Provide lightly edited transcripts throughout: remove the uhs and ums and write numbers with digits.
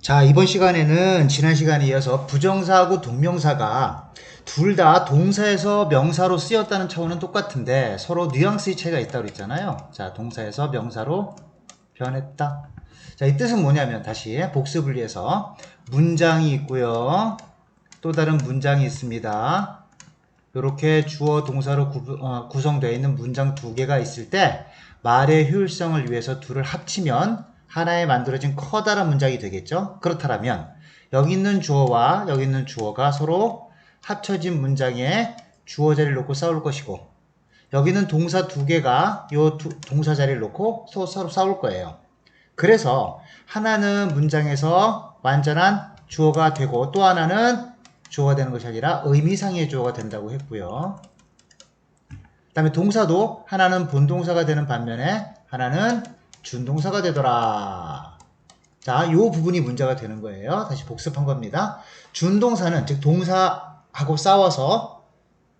자, 이번 시간에는 지난 시간에 이어서 부정사하고 동명사가 둘 다 동사에서 명사로 쓰였다는 차원은 똑같은데 서로 뉘앙스의 차이가 있다고 그랬잖아요. 자, 동사에서 명사로 변했다. 자, 이 뜻은 뭐냐면 다시 복습을 위해서 문장이 있고요. 또 다른 문장이 있습니다. 이렇게 주어 동사로 구성되어 있는 문장 두 개가 있을 때 말의 효율성을 위해서 둘을 합치면 하나에 만들어진 커다란 문장이 되겠죠. 그렇다면 여기 있는 주어와 여기 있는 주어가 서로 합쳐진 문장에 주어 자리를 놓고 싸울 것이고 여기는 동사 두 개가 이 동사 자리를 놓고 서로 싸울 거예요. 그래서 하나는 문장에서 완전한 주어가 되고 또 하나는 주어가 되는 것이 아니라 의미상의 주어가 된다고 했고요. 그 다음에 동사도 하나는 본동사가 되는 반면에 하나는 준동사가 되더라. 자, 요 부분이 문제가 되는 거예요. 다시 복습한 겁니다. 준동사는 즉 동사하고 싸워서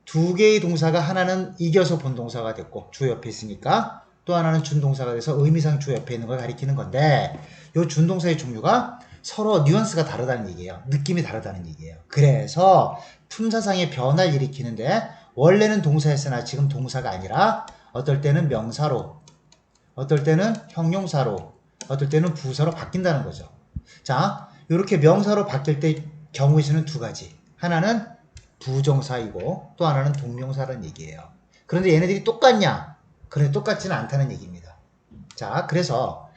두 개의 동사가 하나는 이겨서 본동사가 됐고 주 옆에 있으니까 또 하나는 준동사가 돼서 의미상 주 옆에 있는 걸 가리키는 건데 요 준동사의 종류가 서로 뉘앙스가 다르다는 얘기예요. 느낌이 다르다는 얘기예요. 그래서 품사상의 변화를 일으키는데 원래는 동사였으나 지금 동사가 아니라 어떨 때는 명사로 어떨 때는 형용사로 어떨 때는 부사로 바뀐다는 거죠. 자, 이렇게 명사로 바뀔 때 경우의 수는 두 가지. 하나는 부정사이고 또 하나는 동명사라는 얘기예요. 그런데 얘네들이 똑같냐? 그런데 똑같지는 않다는 얘기입니다. 자, 그래서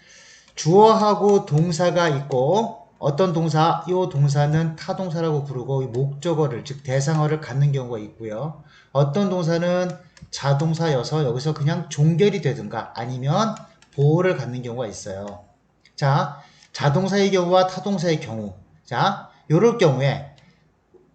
주어하고 동사가 있고 어떤 동사, 이 동사는 타동사라고 부르고 목적어를 즉 대상어를 갖는 경우가 있고요. 어떤 동사는 자동사여서 여기서 그냥 종결이 되든가 아니면 보호를 갖는 경우가 있어요. 자, 자동사의 경우와 타동사의 경우. 자, 요럴 경우에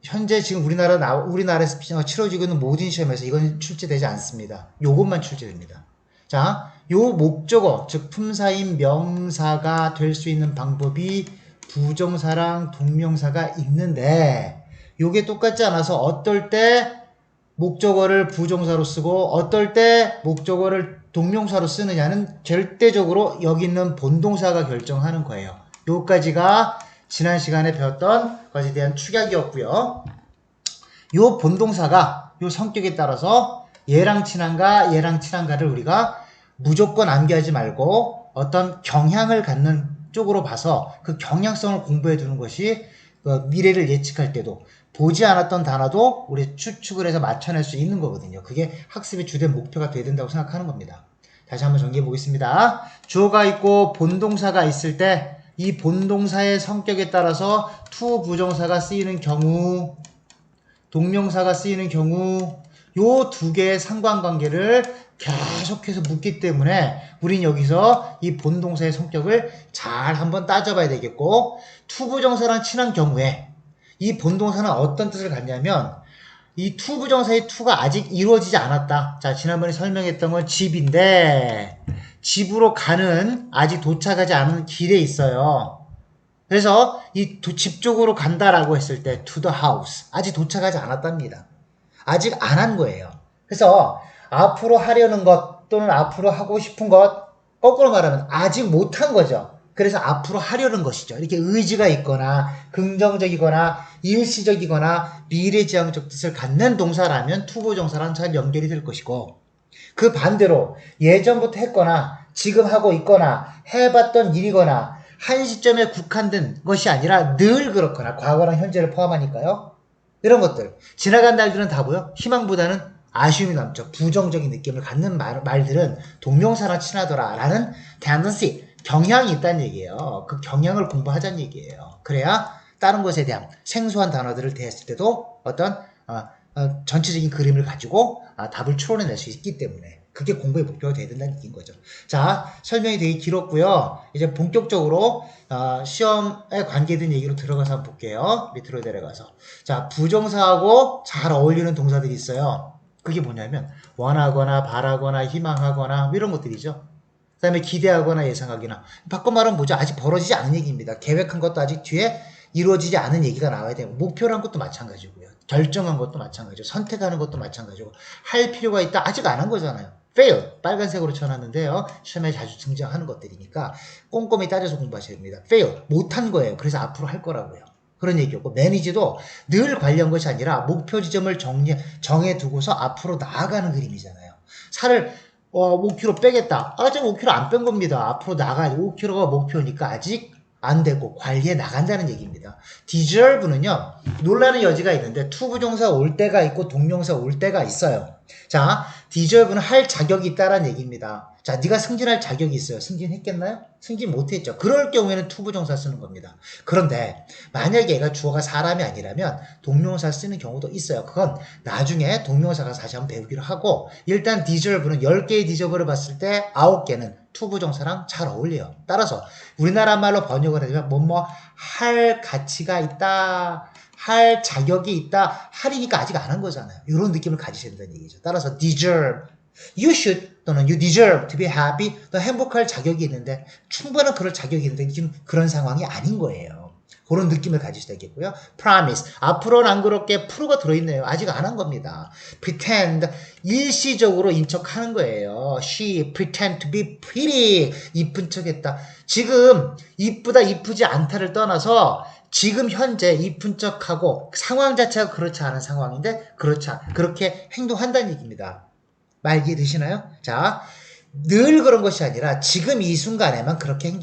현재 지금 우리나라에서 치러지고 있는 모든 시험에서 이건 출제되지 않습니다. 요것만 출제됩니다. 자, 요 목적어, 즉 품사인 명사가 될 수 있는 방법이 부정사랑 동명사가 있는데 요게 똑같지 않아서 어떨 때 목적어를 부정사로 쓰고 어떨 때 목적어를 동명사로 쓰느냐는 절대적으로 여기 있는 본동사가 결정하는 거예요. 요까지가 지난 시간에 배웠던 것에 대한 축약이었고요. 요 본동사가 요 성격에 따라서 얘랑 친한가 얘랑 친한가를 우리가 무조건 암기하지 말고 어떤 경향을 갖는 쪽으로 봐서 그 경향성을 공부해 두는 것이 미래를 예측할 때도 보지 않았던 단어도 우리 추측을 해서 맞춰낼 수 있는 거거든요. 그게 학습의 주된 목표가 돼야 된다고 생각하는 겁니다. 다시 한번 정리해 보겠습니다. 주어가 있고 본동사가 있을 때 이 본동사의 성격에 따라서 투 부정사가 쓰이는 경우 동명사가 쓰이는 경우 요 두 개의 상관관계를 계속해서 묻기 때문에 우린 여기서 이 본동사의 성격을 잘 한번 따져봐야 되겠고 투부정사랑 친한 경우에 이 본동사는 어떤 뜻을 갖냐면 이 투부정사의 투가 아직 이루어지지 않았다. 자, 지난번에 설명했던 건 집인데 집으로 가는 아직 도착하지 않은 길에 있어요. 그래서 이 집 쪽으로 간다라고 했을 때 to the house 아직 도착하지 않았답니다. 아직 안 한 거예요. 그래서 앞으로 하려는 것 또는 앞으로 하고 싶은 것 거꾸로 말하면 아직 못한 거죠. 그래서 앞으로 하려는 것이죠. 이렇게 의지가 있거나 긍정적이거나 일시적이거나 미래지향적 뜻을 갖는 동사라면 투부정사랑 잘 연결이 될 것이고 그 반대로 예전부터 했거나 지금 하고 있거나 해봤던 일이거나 한 시점에 국한된 것이 아니라 늘 그렇거나 과거랑 현재를 포함하니까요. 이런 것들 지나간 날들은 다 뭐요? 희망보다는 아쉬움이 남죠. 부정적인 느낌을 갖는 말들은 동명사랑 친하더라 라는 tendency, 경향이 있다는 얘기예요. 그 경향을 공부하자는 얘기예요. 그래야 다른 것에 대한 생소한 단어들을 대했을 때도 어떤 전체적인 그림을 가지고 답을 추론해낼 수 있기 때문에 그게 공부의 목표가 돼야 된다는 얘기인 거죠. 자, 설명이 되게 길었고요. 이제 본격적으로 시험에 관계된 얘기로 들어가서 한번 볼게요. 밑으로 내려가서. 자, 부정사하고 잘 어울리는 동사들이 있어요. 그게 뭐냐면 원하거나 바라거나 희망하거나 이런 것들이죠. 그 다음에 기대하거나 예상하거나 바꿔 말하면 뭐죠? 아직 벌어지지 않은 얘기입니다. 계획한 것도 아직 뒤에 이루어지지 않은 얘기가 나와야 되고 목표란 것도 마찬가지고요. 결정한 것도 마찬가지고 선택하는 것도 마찬가지고 할 필요가 있다. 아직 안 한 거잖아요. fail 빨간색으로 쳐놨는데요. 시험에 자주 등장하는 것들이니까 꼼꼼히 따져서 공부하셔야 됩니다. fail 못한 거예요. 그래서 앞으로 할 거라고요. 그런 얘기였고 매니지도 늘 관련 것이 아니라 목표 지점을 정해두고서 앞으로 나아가는 그림이잖아요. 살을 5kg 빼겠다. 아직 5kg 안 뺀 겁니다. 앞으로 나가야 5kg가 목표니까 아직 안 되고 관리해 나간다는 얘기입니다. deserve는요. 논란의 여지가 있는데 to 부정사 올 때가 있고 동명사 올 때가 있어요. 자, deserve는 할 자격이 있다라는 얘기입니다. 자, 네가 승진할 자격이 있어요. 승진했겠나요? 승진 못했죠. 그럴 경우에는 to 부정사 쓰는 겁니다. 그런데 만약에 얘가 주어가 사람이 아니라면 동명사 쓰는 경우도 있어요. 그건 나중에 동명사가 다시 한번 배우기로 하고 일단 deserve는 10개의 deserve를 봤을 때 9개는 to 부정사랑 잘 어울려요. 따라서 우리나라 말로 번역을 하면 뭐뭐 할 가치가 있다. 할 자격이 있다. 할이니까 아직 안 한 거잖아요. 이런 느낌을 가지셔야 된다는 얘기죠. 따라서 deserve, you should 또는 you deserve to be happy. 너 행복할 자격이 있는데 충분한 그럴 자격이 있는데 지금 그런 상황이 아닌 거예요. 그런 느낌을 가지셔야 되겠고요. promise, 앞으로는 안 그렇게 프로가 들어있네요. 아직 안 한 겁니다. pretend, 일시적으로 인척하는 거예요. she pretend to be pretty, 이쁜 척했다. 지금 이쁘다 이쁘지 않다를 떠나서 지금 현재 이쁜 척하고 상황 자체가 그렇지 않은 상황인데 그렇게 행동한다는 얘기입니다. 말 이해되시나요? 자, 늘 그런 것이 아니라 지금 이 순간에만 그렇게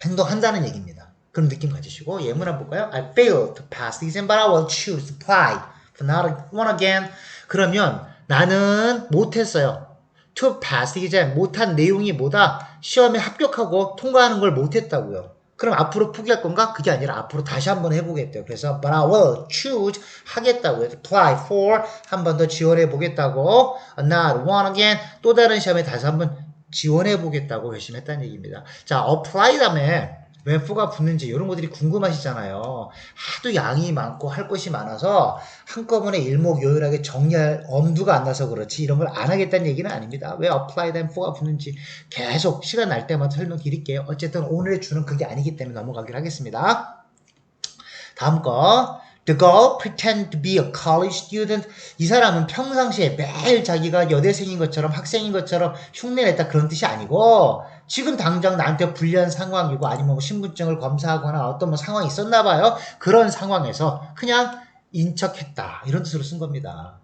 행동한다는 얘기입니다. 그런 느낌 가지시고 예문 한번 볼까요? I failed to pass the exam, but I will choose to apply for not one again. 그러면 나는 못했어요. To pass the exam, 못한 내용이 뭐다? 시험에 합격하고 통과하는 걸 못했다고요. 그럼 앞으로 포기할 건가? 그게 아니라 앞으로 다시 한번 해보겠대요. 그래서 but I will choose 하겠다고요. apply for 한 번 더 지원해 보겠다고 not one again 또 다른 시험에 다시 한번 지원해 보겠다고 결심했다는 얘기입니다. 자, apply 다음에 왜 for가 붙는지 이런 것들이 궁금하시잖아요. 하도 양이 많고 할 것이 많아서 한꺼번에 일목요연하게 정리할 엄두가 안 나서 그렇지 이런 걸 안 하겠다는 얘기는 아닙니다. 왜 apply 다음에 for가 붙는지 계속 시간 날 때마다 설명드릴게요. 어쨌든 오늘 주는 그게 아니기 때문에 넘어가기로 하겠습니다. 다음 거 The girl pretend to be a college student. 이 사람은 평상시에 매일 자기가 여대생인 것처럼 학생인 것처럼 흉내냈다 그런 뜻이 아니고 지금 당장 나한테 불리한 상황이고 아니면 뭐 신분증을 검사하거나 어떤 뭐 상황이 있었나 봐요. 그런 상황에서 그냥 인척했다 이런 뜻으로 쓴 겁니다.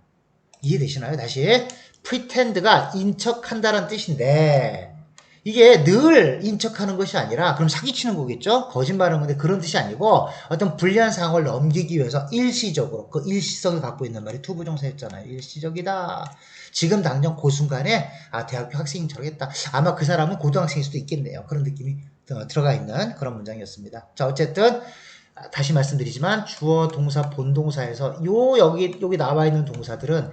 이해되시나요? 다시 pretend가 인척한다는 뜻인데 이게 늘 인척하는 것이 아니라 그럼 사기치는 거겠죠? 거짓말하는 건데 그런 뜻이 아니고 어떤 불리한 상황을 넘기기 위해서 일시적으로 그 일시성을 갖고 있는 말이 투부정사였잖아요. 일시적이다. 지금 당장 그 순간에 대학교 학생인 척했다. 아마 그 사람은 고등학생일 수도 있겠네요. 그런 느낌이 들어가 있는 그런 문장이었습니다. 자, 어쨌든 다시 말씀드리지만 주어, 동사, 본동사에서 여기 나와 있는 동사들은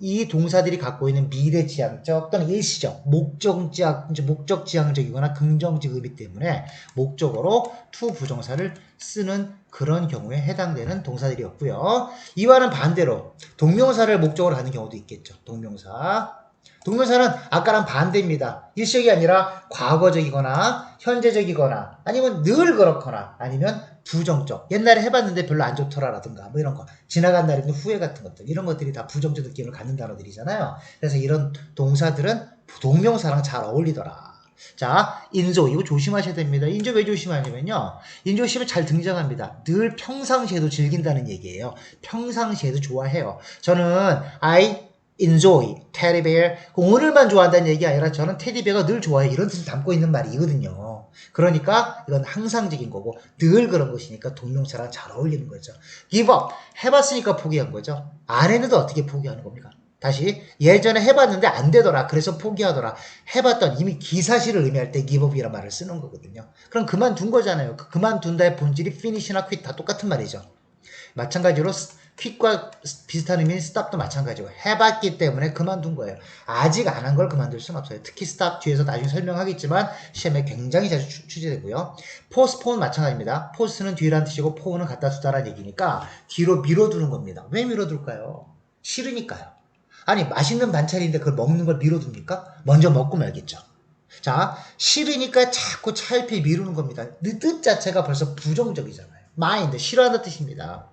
이 동사들이 갖고 있는 미래지향적 또는 일시적, 목적지향적이거나 긍정지음이기 때문에 목적어로 to 부정사를 쓰는 그런 경우에 해당되는 동사들이었고요. 이와는 반대로 동명사를 목적으로 하는 경우도 있겠죠. 동명사는 아까랑 반대입니다. 일시적이 아니라 과거적이거나 현재적이거나 아니면 늘 그렇거나 아니면 부정적. 옛날에 해봤는데 별로 안 좋더라라든가 뭐 이런 거. 지나간 날에는 후회 같은 것들. 이런 것들이 다 부정적 느낌을 갖는 단어들이잖아요. 그래서 이런 동사들은 동명사랑 잘 어울리더라. 자, 인조. 이거 조심하셔야 됩니다. 인조 왜 조심하냐면요. 인조 시험에 잘 등장합니다. 늘 평상시에도 즐긴다는 얘기예요. 평상시에도 좋아해요. 저는 I enjoy teddy bear. 오늘만 좋아한다는 얘기 아니라 저는 테디베어가 늘 좋아해요. 이런 뜻을 담고 있는 말이거든요. 그러니까 이건 항상적인 거고 늘 그런 것이니까 동명사랑 잘 어울리는 거죠. give up. 해봤으니까 포기한 거죠. 안 했는데 어떻게 포기하는 겁니까? 다시 예전에 해봤는데 안 되더라. 그래서 포기하더라. 해봤던 이미 기사실을 의미할 때 give up이라는 말을 쓰는 거거든요. 그럼 그만둔 거잖아요. 그만둔다의 본질이 finish나 quit 다 똑같은 말이죠. 마찬가지로 quit과 비슷한 의미인 stop도 마찬가지고 해봤기 때문에 그만둔 거예요. 아직 안 한 걸 그만둘 수는 없어요. 특히 stop 뒤에서 나중에 설명하겠지만 시험에 굉장히 자주 출제되고요. postpone 마찬가지입니다. post는 뒤라는 뜻이고 pone은 갖다 두다라는 얘기니까 뒤로 밀어두는 겁니다. 왜 밀어둘까요? 싫으니까요. 아니 맛있는 반찬인데 그걸 먹는 걸 밀어둡니까? 먼저 먹고 말겠죠. 자, 싫으니까 자꾸 차일피일 미루는 겁니다. 뜻 자체가 벌써 부정적이잖아요. mind, 싫어하는 뜻입니다.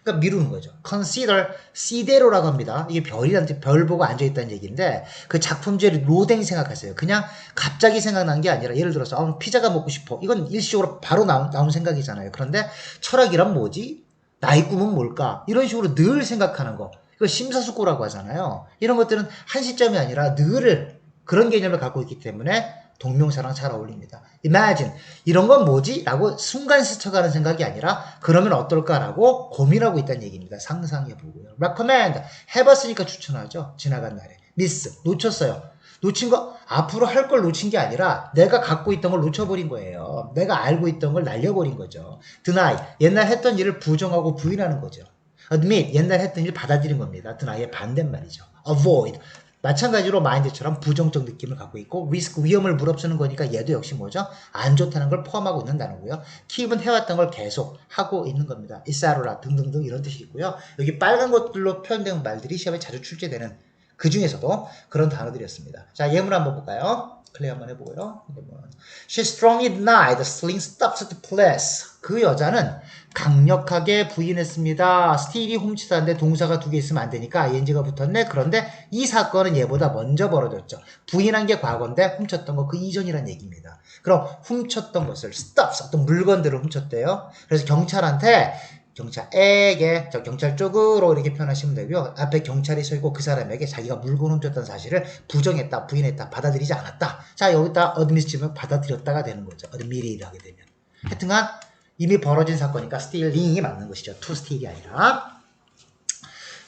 그러니까 미루는 거죠. consider 시대로라고 합니다. 이게 별이란 별 보고 앉아있다는 얘기인데 그 작품주의 로댕 생각하세요. 그냥 갑자기 생각난 게 아니라 예를 들어서 피자가 먹고 싶어. 이건 일시적으로 바로 나온 생각이잖아요. 그런데 철학이란 뭐지? 나의 꿈은 뭘까? 이런 식으로 늘 생각하는 거. 이거 심사숙고라고 하잖아요. 이런 것들은 한 시점이 아니라 늘 그런 개념을 갖고 있기 때문에 동명사랑 잘 어울립니다. Imagine 이런 건 뭐지? 라고 순간 스쳐가는 생각이 아니라 그러면 어떨까라고 고민하고 있다는 얘기입니다. 상상해보고요. Recommend 해봤으니까 추천하죠. 지나간 날에. Miss 놓쳤어요. 놓친 거 앞으로 할 걸 놓친 게 아니라 내가 갖고 있던 걸 놓쳐버린 거예요. 내가 알고 있던 걸 날려버린 거죠. Deny 옛날 했던 일을 부정하고 부인하는 거죠. Admit 옛날 했던 일 받아들인 겁니다. Deny의 반대말이죠. Avoid 마찬가지로 마인드처럼 부정적 느낌을 갖고 있고 리스크 위험을 무릅쓰는 거니까 얘도 역시 뭐죠? 안 좋다는 걸 포함하고 있는 단어고요. keep은 해왔던 걸 계속 하고 있는 겁니다. etc. 등등등 이런 뜻이 있고요. 여기 빨간 것들로 표현된 말들이 시험에 자주 출제되는 그 중에서도 그런 단어들이었습니다. 자, 예문 한번 볼까요? 클레이 한번 해보고요. She strongly denied the stealing stuff at the place. 그 여자는 강력하게 부인했습니다. steal이 훔치다인데 동사가 두 개 있으면 안 되니까 ing가 붙었네. 그런데 이 사건은 얘보다 먼저 벌어졌죠. 부인한 게 과거인데 훔쳤던 거 그 이전이란 얘기입니다. 그럼 훔쳤던 것을 stuff, 어떤 물건들을 훔쳤대요. 그래서 경찰한테 경찰에게 경찰 쪽으로 이렇게 표현하시면 되고요. 앞에 경찰이 서 있고 그 사람에게 자기가 물건 훔쳤다는 사실을 부정했다, 부인했다, 받아들이지 않았다. 자, 여기다 admit 치면 받아들였다가 되는 거죠. admitted 하게 되면. 하여튼간 이미 벌어진 사건이니까 stealing이 맞는 것이죠. to steal이 아니라.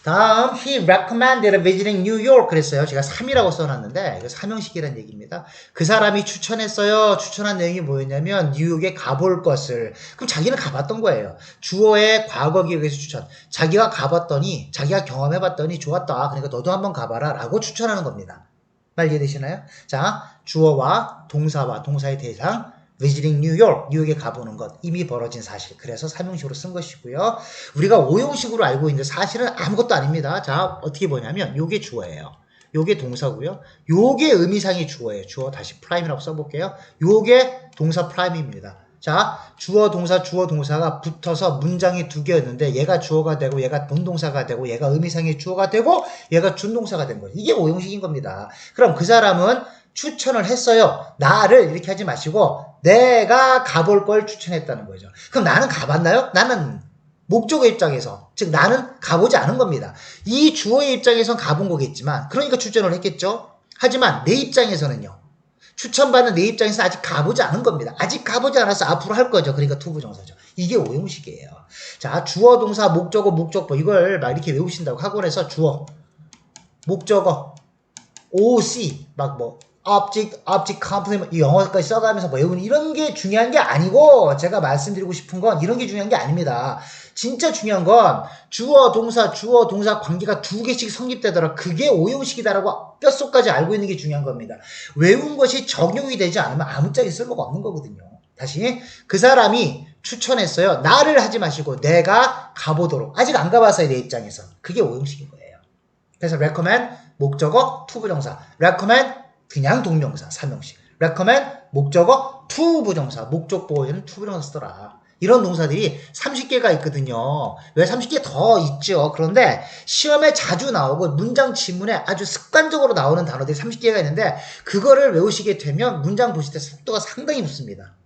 다음, he recommended visiting New York 그랬어요. 제가 3이라고 써놨는데 이거 삼형식이라는 얘기입니다. 그 사람이 추천했어요. 추천한 내용이 뭐였냐면 뉴욕에 가볼 것을. 그럼 자기는 가봤던 거예요. 주어의 과거 기억에서 추천. 자기가 가봤더니 자기가 경험해봤더니 좋았다. 그러니까 너도 한번 가봐라 라고 추천하는 겁니다. 말 이해되시나요? 자, 주어와 동사와 동사의 대상 visiting New York, 뉴욕에 가보는 것, 이미 벌어진 사실. 그래서 삼형식으로 쓴 것이고요. 우리가 오형식으로 알고 있는데 사실은 아무것도 아닙니다. 자, 어떻게 보냐면 요게 주어예요. 요게 동사고요. 요게 의미상의 주어예요. 주어 다시 프라임이라고 써볼게요. 요게 동사 프라임입니다. 자, 주어 동사가 붙어서 문장이 두 개였는데 얘가 주어가 되고 얘가 본동사가 되고 얘가 의미상의 주어가 되고 얘가 준동사가 된 거예요. 이게 오형식인 겁니다. 그럼 그 사람은 추천을 했어요. 나를 이렇게 하지 마시고 내가 가볼 걸 추천했다는 거죠. 그럼 나는 가봤나요? 나는 목적어 입장에서 즉 나는 가보지 않은 겁니다. 이 주어의 입장에선 가본 거겠지만 그러니까 추천을 했겠죠. 하지만 내 입장에서는요. 추천받는 내 입장에서 아직 가보지 않은 겁니다. 아직 가보지 않아서 앞으로 할 거죠. 그러니까 투부정사죠. 이게 오형식이에요. 자, 주어, 동사, 목적어, 목적보 이걸 막 이렇게 외우신다고 학원에서 주어, 목적어, OC 막 뭐 object, complement 이 영어까지 써가면서 외우는 이런 게 중요한 게 아니고 제가 말씀드리고 싶은 건 이런 게 중요한 게 아닙니다. 진짜 중요한 건 주어, 동사 관계가 두 개씩 성립되더라. 그게 오형식이다라고 뼛속까지 알고 있는 게 중요한 겁니다. 외운 것이 적용이 되지 않으면 아무짝에 쓸모가 없는 거거든요. 다시 그 사람이 추천했어요. 나를 하지 마시고 내가 가보도록. 아직 안 가봤어요. 내 입장에서. 그게 오형식인 거예요. 그래서 recommend 목적어 투부정사, recommend 그냥 동명사 삼형식, recommend 목적어 투부정사 목적보호에는 투부정사 쓰더라. 이런 동사들이 30개가 있거든요. 왜 30개 더 있죠. 그런데 시험에 자주 나오고 문장 지문에 아주 습관적으로 나오는 단어들이 30개가 있는데 그거를 외우시게 되면 문장 보실 때 속도가 상당히 붙습니다.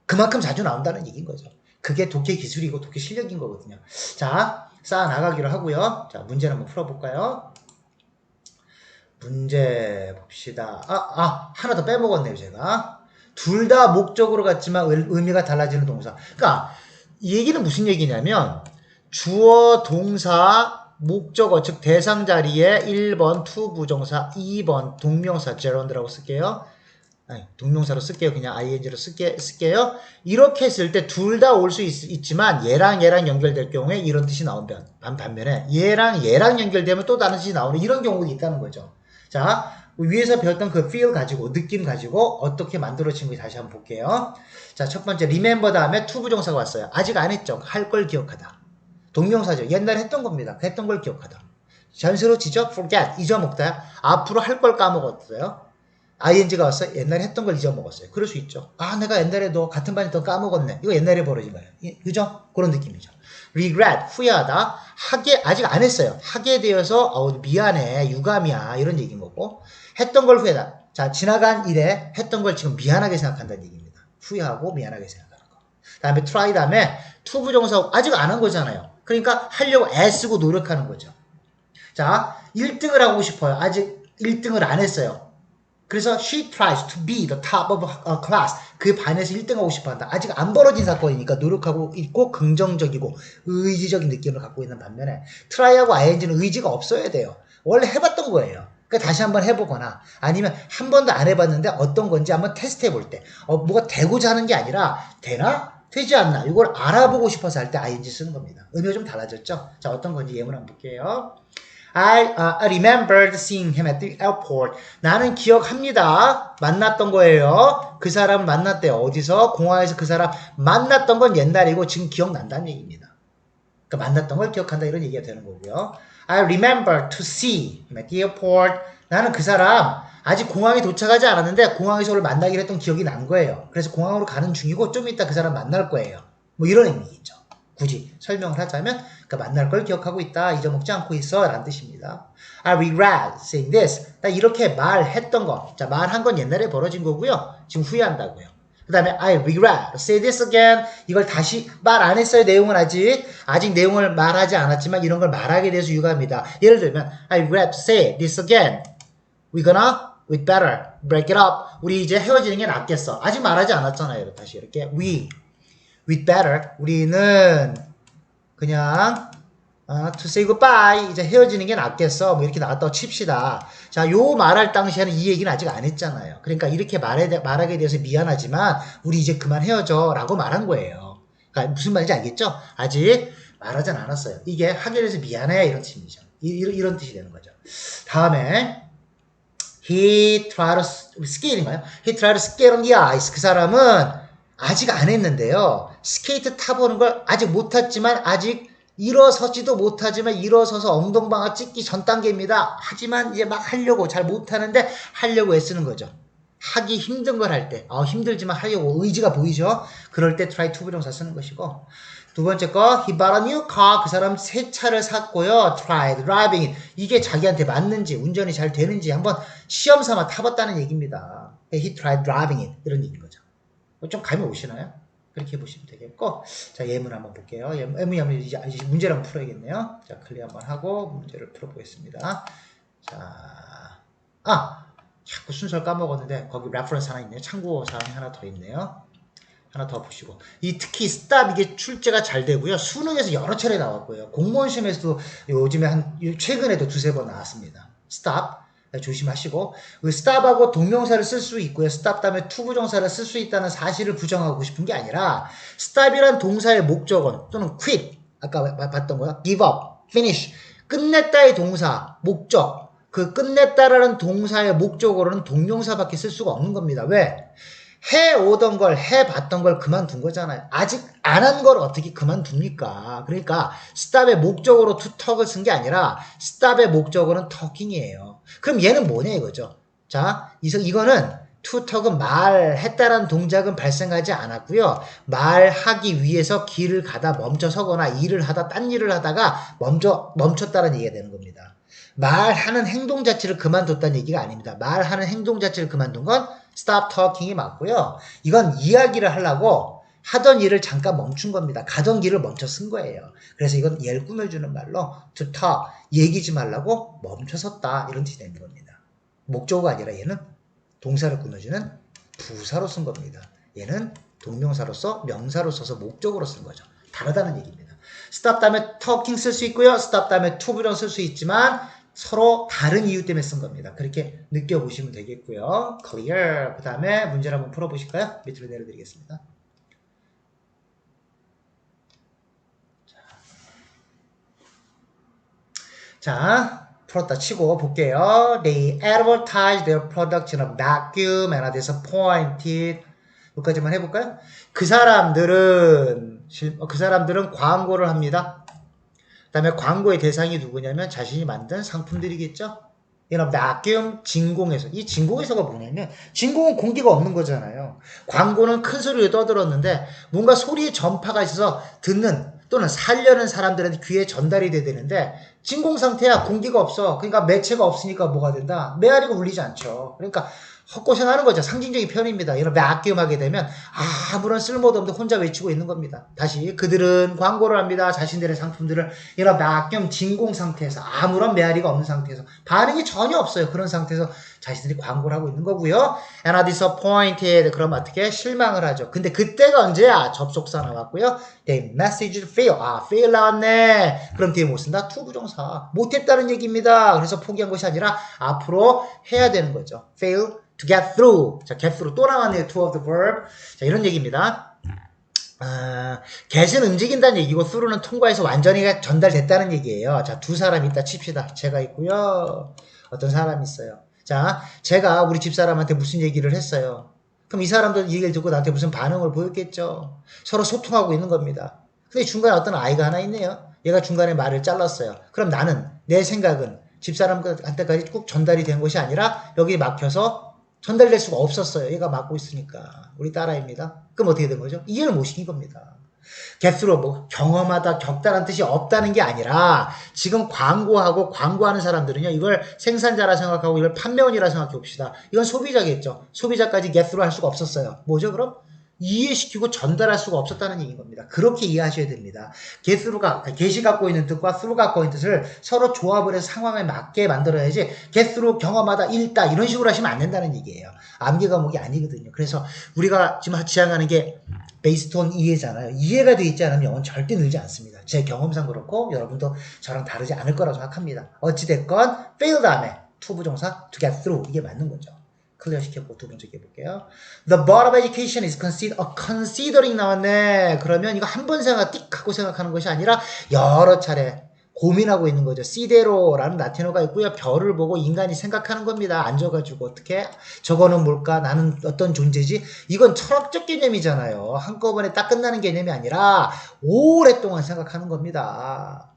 그만큼 자주 나온다는 얘기인 거죠. 그게 독해 기술이고 독해 실력인 거거든요. 자, 쌓아나가기로 하고요. 자, 문제를 한번 풀어볼까요? 문제 봅시다. 하나 더 빼먹었네요, 제가. 둘 다 목적으로 같지만 의미가 달라지는 동사. 그러니까 이 얘기는 무슨 얘기냐면 주어, 동사, 목적어, 즉 대상 자리에 1번 투부정사, 2번 동명사, 제런드라고 쓸게요. 아니, 동명사로 쓸게요. 그냥 ing로 쓸게요. 이렇게 했을 때 둘 다 올 수 있지만 얘랑 연결될 경우에 이런 뜻이 나오면 반면에 얘랑 연결되면 또 다른 뜻이 나오는 이런 경우가 있다는 거죠. 자, 위에서 배웠던 그 feel 가지고 느낌 가지고 어떻게 만들어진 건지 다시 한번 볼게요. 자, 첫 번째 remember 다음에 투부정사가 왔어요. 아직 안 했죠. 할 걸 기억하다. 동명사죠. 옛날에 했던 겁니다. 했던 걸 기억하다. 자연스러워지죠? forget 잊어먹다. 앞으로 할 걸 까먹었어요. ing가 왔어요. 옛날에 했던 걸 잊어먹었어요. 그럴 수 있죠. 아, 내가 옛날에 너 같은 반에 또 까먹었네. 이거 옛날에 벌어진 거예요. 그죠? 그런 느낌이죠. regret, 후회하다. 하게, 아직 안 했어요. 하게 되어서, 미안해. 유감이야. 이런 얘기인 거고. 했던 걸 후회다. 자, 지나간 일에 했던 걸 지금 미안하게 생각한다는 얘기입니다. 후회하고 미안하게 생각하는 거. 다음에 try 다음에 to 부정사 아직 안 한 거잖아요. 그러니까 하려고 애쓰고 노력하는 거죠. 자, 1등을 하고 싶어요. 아직 1등을 안 했어요. 그래서 she tries to be the top of her class. 그 반에서 1등 하고 싶어 한다. 아직 안 벌어진 사건이니까 노력하고 있고 긍정적이고 의지적인 느낌을 갖고 있는 반면에 try하고 ing는 의지가 없어야 돼요. 원래 해봤던 거예요. 그러니까 다시 한번 해보거나 아니면 한 번도 안 해봤는데 어떤 건지 한번 테스트 해볼 때 뭐가 되고자 하는 게 아니라 되나? 되지 않나? 이걸 알아보고 싶어서 할 때 ing 쓰는 겁니다. 의미가 좀 달라졌죠? 자, 어떤 건지 예문 한번 볼게요. I remembered seeing him at the airport. 나는 기억합니다. 만났던 거예요. 그 사람 만났대요. 어디서? 공항에서 그 사람 만났던 건 옛날이고 지금 기억난다는 얘기입니다. 그러니까 만났던 걸 기억한다 이런 얘기가 되는 거고요. I remember to see him at the airport. 나는 그 사람 아직 공항에 도착하지 않았는데 공항에서 오늘 만나기로 했던 기억이 난 거예요. 그래서 공항으로 가는 중이고 좀 이따 그 사람 만날 거예요. 뭐 이런 의미죠. 굳이 설명을 하자면 그러니까 만날 걸 기억하고 있다. 잊어먹지 않고 있어. 라는 뜻입니다. I regret saying this. 나 이렇게 말했던 거. 자, 말한 건 옛날에 벌어진 거고요. 지금 후회한다고요. 그 다음에 I regret say this again. 이걸 다시 말 안 했어요. 내용은 아직 내용을 말하지 않았지만 이런 걸 말하게 돼서 유감이다. 예를 들면 I regret to say this again. We'd better break it up. 우리 이제 헤어지는 게 낫겠어. 아직 말하지 않았잖아요. 다시 이렇게 we'd better. 우리는 그냥 to say goodbye. 이제 헤어지는 게 낫겠어. 뭐 이렇게 나왔다고 칩시다. 자, 요 말할 당시에는 이 얘기는 아직 안 했잖아요. 그러니까 이렇게 말하게 돼서 미안하지만 우리 이제 그만 헤어져 라고 말한 거예요. 그러니까 무슨 말인지 알겠죠? 아직 말하진 않았어요. 이게 하게 돼서 미안해 이런 뜻이죠. 이런 뜻이 되는 거죠. 다음에 He tried to skate인가요? He tried to skate on the ice. 그 사람은 아직 안 했는데요. 스케이트 타보는 걸 아직 못 탔지만 아직 일어서지도 못하지만 일어서서 엉덩방아 찍기 전 단계입니다. 하지만 이제 막 하려고 잘 못하는데 하려고 애쓰는 거죠. 하기 힘든 걸 할 때 힘들지만 하려고 의지가 보이죠. 그럴 때 try to 부정사 쓰는 것이고 두 번째 거 he bought a new car. 그 사람 새 차를 샀고요. tried driving it. 이게 자기한테 맞는지 운전이 잘 되는지 한번 시험 삼아 타봤다는 얘기입니다. he tried driving it 이런 얘기인 거죠. 좀 감이 오시나요? 그렇게 해보시면 되겠고 자 예문 한번 볼게요. 예문이 이제 문제를 한번 풀어야겠네요. 자 클리어 한번 하고 문제를 풀어보겠습니다. 자 자꾸 순서를 까먹었는데 거기 레퍼런스 하나 있네요. 참고 사항이 하나 더 있네요. 하나 더 보시고 특히 stop 이게 출제가 잘 되고요. 수능에서 여러 차례 나왔고요. 공무원 시험에서도 요즘에 최근에도 두세 번 나왔습니다. stop 조심하시고 stop하고 동명사를 쓸 수 있고요. stop 다음에 to 부정사를 쓸 수 있다는 사실을 부정하고 싶은 게 아니라 stop이란 동사의 목적은 또는 quit 아까 봤던 거야. give up, finish 끝냈다의 동사, 목적 그 끝냈다라는 동사의 목적으로는 동명사밖에 쓸 수가 없는 겁니다. 왜? 해오던 걸 해봤던 걸 그만둔 거잖아요. 아직 안 한 걸 어떻게 그만둡니까? 그러니까 stop의 목적으로 to talk을 쓴 게 아니라 stop의 목적으로는 talking이에요. 그럼 얘는 뭐냐 이거죠. 자, 이거는 to talk은 말했다라는 동작은 발생하지 않았고요. 말하기 위해서 길을 가다 멈춰서거나 일을 하다 딴 일을 하다가 멈췄다는 얘기가 되는 겁니다. 말하는 행동 자체를 그만뒀다는 얘기가 아닙니다. 말하는 행동 자체를 그만둔 건 stop talking이 맞고요. 이건 이야기를 하려고 하던 일을 잠깐 멈춘 겁니다. 가던 길을 멈춰 쓴 거예요. 그래서 이건 얘를 꾸며주는 말로 to talk, 얘기지 말라고 멈춰섰다 이런 뜻이 되는 겁니다. 목적어가 아니라 얘는 동사를 꾸며주는 부사로 쓴 겁니다. 얘는 동명사로서 명사로 써서 목적으로 쓴 거죠. 다르다는 얘기입니다. stop 다음에 talking 쓸 수 있고요. stop 다음에 to 부정 쓸 수 있지만 서로 다른 이유 때문에 쓴 겁니다. 그렇게 느껴보시면 되겠고요. clear. 그 다음에 문제를 한번 풀어보실까요? 밑으로 내려드리겠습니다. 자, 풀었다 치고 볼게요. They advertise their products in a vacuum and are disappointed. 여기까지만 해볼까요? 그 사람들은 광고를 합니다. 그 다음에 광고의 대상이 누구냐면 자신이 만든 상품들이겠죠? vacuum 진공에서. 이 진공에서가 뭐냐면 진공은 공기가 없는 거잖아요. 광고는 큰 소리로 떠들었는데 뭔가 소리의 전파가 있어서 듣는 또는 살려는 사람들한테 귀에 전달이 돼야 되는데 진공 상태야. 공기가 없어. 그러니까 매체가 없으니까 뭐가 된다? 메아리가 울리지 않죠. 그러니까 헛고생하는 거죠. 상징적인 표현입니다. 이런 vacuum 하게 되면 아무런 쓸모도 없는데 혼자 외치고 있는 겁니다. 다시 그들은 광고를 합니다. 자신들의 상품들을 이런 vacuum 진공 상태에서 아무런 메아리가 없는 상태에서 반응이 전혀 없어요. 그런 상태에서 자신들이 광고를 하고 있는 거고요. And are disappointed. 그럼 어떻게? 실망을 하죠. 근데 그때가 언제야? 접속사 나왔고요. They message fail. fail 나왔네. 그럼 뒤에 못 쓴다? to 부정사. 못했다는 얘기입니다. 그래서 포기한 것이 아니라 앞으로 해야 되는 거죠. fail to get through. 자, get through 또 나왔네요. two of the verb. 자, 이런 얘기입니다. get은 움직인다는 얘기고 through는 통과해서 완전히 전달됐다는 얘기예요. 자, 두 사람 있다 칩시다. 제가 있고요. 어떤 사람이 있어요. 자, 제가 우리 집사람한테 무슨 얘기를 했어요. 그럼 이 사람도 이 얘기를 듣고 나한테 무슨 반응을 보였겠죠. 서로 소통하고 있는 겁니다. 근데 중간에 어떤 아이가 하나 있네요. 얘가 중간에 말을 잘랐어요. 그럼 나는 내 생각은 집사람한테까지 꼭 전달이 된 것이 아니라 여기 막혀서 전달될 수가 없었어요. 얘가 막고 있으니까. 우리 딸아이입니다. 그럼 어떻게 된 거죠? 이해를 못 시킨 겁니다. getth로 뭐 경험하다, 겪다라는 뜻이 없다는 게 아니라 지금 광고하는 사람들은요. 이걸 생산자라 생각하고 이걸 판매원이라 생각해 봅시다. 이건 소비자겠죠. 소비자까지 getth로 할 수가 없었어요. 뭐죠 그럼? 이해시키고 전달할 수가 없었다는 얘기인 겁니다. 그렇게 이해하셔야 됩니다. get이 갖고 있는 뜻과 through 갖고 있는 뜻을 서로 조합을 해서 상황에 맞게 만들어야지 getth로 경험하다, 읽다 이런 식으로 하시면 안 된다는 얘기예요. 암기 과목이 아니거든요. 그래서 우리가 지금 지향하는 게 based on 이해잖아요. 이해가 되어 있지 않으면 영어는 절대 늘지 않습니다. 제 경험상 그렇고 여러분도 저랑 다르지 않을 거라고 생각합니다. 어찌됐건 fail 다음에 to 부정사 to get through 이게 맞는 거죠. 클리어 시켜보고 두 번째 볼게요. The board of education is considering 나왔네. 그러면 이거 한 번 띡 하고 생각하는 것이 아니라 여러 차례 고민하고 있는 거죠. 시데로라는 라틴어가 있고요. 별을 보고 인간이 생각하는 겁니다. 앉아가지고 어떻게 저거는 뭘까? 나는 어떤 존재지? 이건 철학적 개념이잖아요. 한꺼번에 딱 끝나는 개념이 아니라 오랫동안 생각하는 겁니다.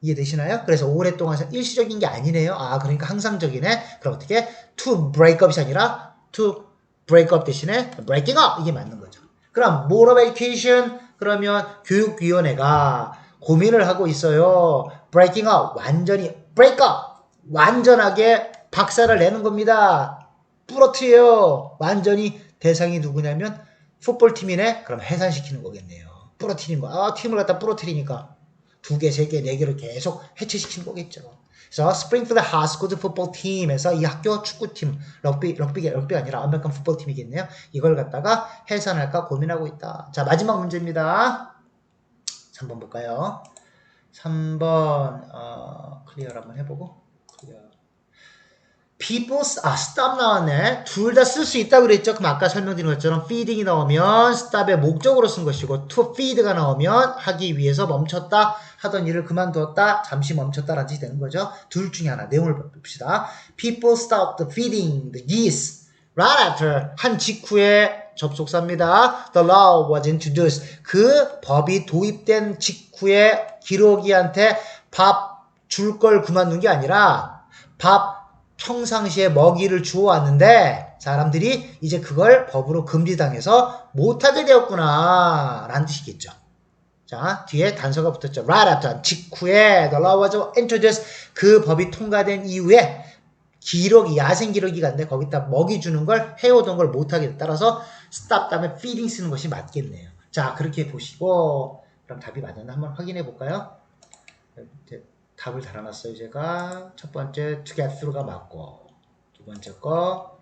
이해되시나요? 그래서 오랫동안 일시적인 게 아니네요. 그러니까 항상적이네. 그럼 어떻게? to break up이 아니라 to break up 대신에 breaking up 이게 맞는 거죠. 그럼 board of education 그러면 교육위원회가 고민을 하고 있어요. breaking up 완전히 break up 완전하게 박살을 내는 겁니다. 부러뜨려요. 완전히 대상이 누구냐면 풋볼팀이네. 그럼 해산시키는 거겠네요. 부러뜨리는 거. 팀을 갖다 부러뜨리니까 2개, 3개, 4개를 계속 해체시키는 거겠죠. 그래서 Springfield High School Football Team에서 이 학교 축구팀, 럭비가 아니라 아메리칸 풋볼팀이겠네요. 이걸 갖다가 해산할까 고민하고 있다. 자, 마지막 문제입니다. 3번 볼까요? 3번 클리어를 한번 해보고 클리어. people, stop 나왔네. 둘 다 쓸 수 있다고 그랬죠. 그럼 아까 설명드린 것처럼 feeding이 나오면 stop의 목적으로 쓴 것이고 to feed가 나오면 하기 위해서 멈췄다 하던 일을 그만두었다 잠시 멈췄다라는 뜻이 되는 거죠. 둘 중에 하나 내용을 봅시다. people stopped feeding the geese right after 한 직후에 접속사입니다. The law was introduced 그 법이 도입된 직후에 기러기한테 밥 줄 걸 그만둔 게 아니라 밥 평상시에 먹이를 주워왔는데 사람들이 이제 그걸 법으로 금지당해서 못하게 되었구나 라는 뜻이겠죠. 자, 뒤에 단서가 붙었죠. Right after, 직후에 The law was introduced 그 법이 통과된 이후에 기러기, 야생 기러기가 있는데 거기다 먹이 주는 걸 해오던 걸 못하게 됐다. 따라서 stop 다음에 feeding 쓰는 것이 맞겠네요. 자, 그렇게 보시고 그럼 답이 맞았나 한번 확인해 볼까요? 답을 달아놨어요. 제가 첫 번째 to get through가 맞고 두 번째 거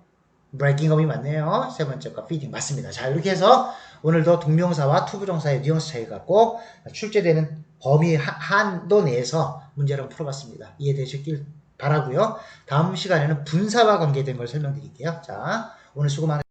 breaking up이 맞네요. 세 번째 거 feeding 맞습니다. 자, 이렇게 해서 오늘도 동명사와 투부정사의 뉘앙스 차이 갖고 출제되는 범위 한도 내에서 문제를 한번 풀어봤습니다. 이해되셨길 바라고요. 다음 시간에는 분사와 관계된 걸 설명드릴게요. 자, 오늘 수고 많으셨습니다.